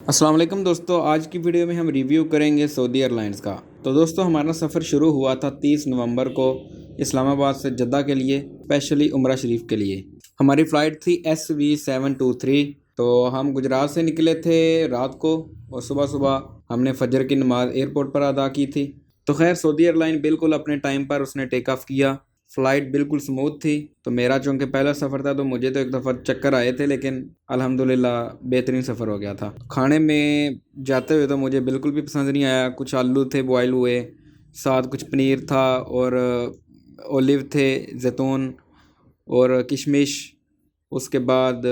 अस्सलाम वालेकुम दोस्तों, आज की वीडियो में हम रिव्यू करेंगे सऊदी एयरलाइंस का। तो दोस्तों हमारा सफ़र शुरू हुआ था 30 नवंबर को इस्लामाबाद से जद्दा के लिए, स्पेशली उम्रा शरीफ के लिए। हमारी फ़्लाइट थी SV723। तो हम गुजरात से निकले थे रात को और सुबह सुबह हमने फजर की नमाज़ एयरपोर्ट पर अदा की थी। तो खैर सऊदी एयरलाइन बिल्कुल अपने टाइम पर उसने टेक ऑफ़ किया। फ़्लाइट बिल्कुल स्मूथ थी। तो मेरा चूँकि पहला सफ़र था तो मुझे तो एक दफ़ा चक्कर आए थे, लेकिन अल्हम्दुलिल्लाह बेहतरीन सफ़र हो गया था। खाने में जाते हुए तो मुझे बिल्कुल भी पसंद नहीं आया। कुछ आलू थे बॉयल हुए, साथ कुछ पनीर था और ओलिव थे, जैतून और किशमिश। उसके बाद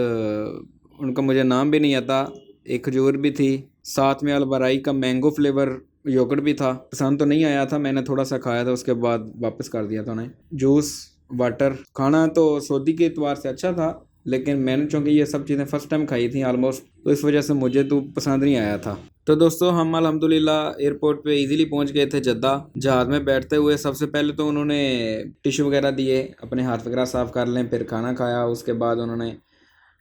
उनका मुझे नाम भी नहीं आता। एक खजूर भी थी, साथ में अलबराई का मैंगो फ्लेवर योगर्ट भी था। पसंद तो नहीं आया था, मैंने थोड़ा सा खाया था, उसके बाद वापस कर दिया था उन्हें। Juice, water. खाना तो सऊदी के एतबार से अच्छा था, लेकिन मैंने चूँकि ये सब चीज़ें फ़र्स्ट टाइम खाई थी ऑलमोस्ट, तो इस वजह से मुझे तो पसंद नहीं आया था। तो दोस्तों हम अल्हम्दुलिल्लाह एयरपोर्ट पे इजीली पहुंच गए थे जद्दा। जहाज़ में बैठते हुए सबसे पहले तो उन्होंने टिश्यू वगैरह दिए, अपने हाथ वगैरह साफ़ कर लें, फिर खाना खाया। उसके बाद उन्होंने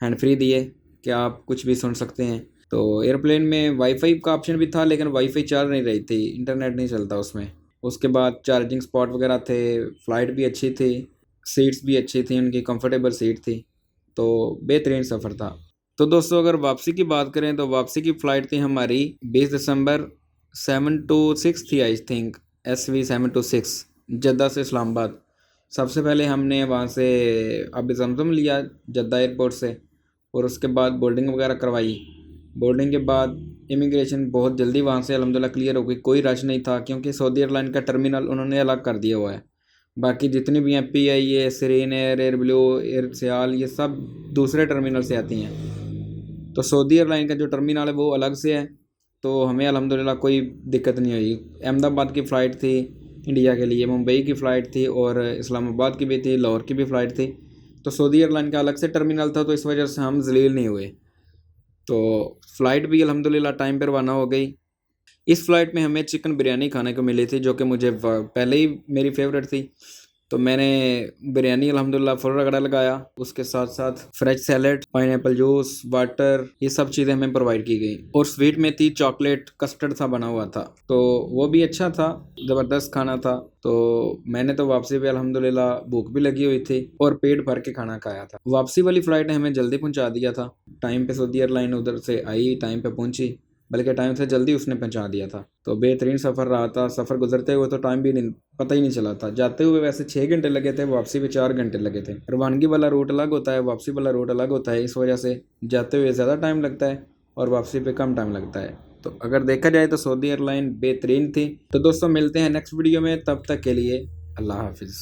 हैंड फ्री दिए कि आप कुछ भी सुन सकते हैं। तो एयरप्लेन में वाईफाई का ऑप्शन भी था, लेकिन वाईफाई चल नहीं रही थी, इंटरनेट नहीं चलता उसमें। उसके बाद चार्जिंग स्पॉट वगैरह थे। फ़्लाइट भी अच्छी थी, सीट्स भी अच्छी थी, उनकी कंफर्टेबल सीट थी। तो बेहतरीन सफ़र था। तो दोस्तों अगर वापसी की बात करें तो वापसी की फ़्लाइट थी हमारी 20 दिसंबर 726 थी आई थिंक, SV726 जद्दा से इस्लामाबाद। सबसे पहले हमने वहाँ से अब जमज़म लिया जद्दा एयरपोर्ट से, और उसके बाद बोर्डिंग वगैरह करवाई। बोर्डिंग के बाद इमिग्रेशन बहुत जल्दी वहाँ से अल्हम्दुलिल्लाह क्लियर हो गई, कोई रश नहीं था, क्योंकि सऊदी एयरलाइन का टर्मिनल उन्होंने अलग कर दिया हुआ है। बाकी जितनी भी हैं PIA, Serene air, air blue, air Sial, ये सब दूसरे टर्मिनल से आती हैं। तो सऊदी एयरलाइन का जो टर्मिनल है वो अलग से है। तो हमें अल्हम्दुलिल्लाह कोई दिक्कत नहीं हुई। अहमदाबाद की फ़्लाइट थी इंडिया के लिए, मुंबई की फ़्लाइट थी और इस्लामाबाद की भी थी, लाहौर की भी फ़्लाइट थी। तो सऊदी एयरलाइन का अलग से टर्मिनल था, तो इस वजह से हम ज़लील नहीं हुए। तो फ़्लाइट भी अल्हम्दुलिल्लाह टाइम पर रवाना हो गई। इस फ़्लाइट में हमें चिकन बिरयानी खाने को मिली थी, जो कि मुझे पहले ही मेरी फेवरेट थी। तो मैंने बिरयानी अल्हम्दुलिल्लाह फुल रगड़ा लगाया। उसके साथ साथ fresh salad, pineapple juice, water, ये सब चीज़ें हमें प्रोवाइड की गई। और स्वीट में थी चॉकलेट कस्टर्ड सा बना हुआ था, तो वो भी अच्छा था, ज़बरदस्त खाना था। तो मैंने तो वापसी पे अल्हम्दुलिल्लाह भूख भी लगी हुई थी और पेट भर के खाना खाया था। वापसी वाली फ़्लाइट ने हमें जल्दी पहुंचा दिया था। टाइम पे सऊदी एयरलाइन उधर से आई, टाइम पे पहुंची, बल्कि टाइम से जल्दी उसने पहुंचा दिया था। तो बेहतरीन सफ़र रहा था। सफ़र गुजरते हुए तो टाइम भी नहीं पता ही नहीं चला था। जाते हुए वैसे 6 घंटे लगे थे, वापसी पे 4 घंटे लगे थे। रवानगी वाला रूट अलग होता है, वापसी वाला रूट अलग होता है, इस वजह से जाते हुए ज़्यादा टाइम लगता है और वापसी पे कम टाइम लगता है। तो अगर देखा जाए तो सऊदी एयरलाइन बेहतरीन थी। तो दोस्तों मिलते हैं नेक्स्ट वीडियो में, तब तक के लिए अल्लाह हाफिज़।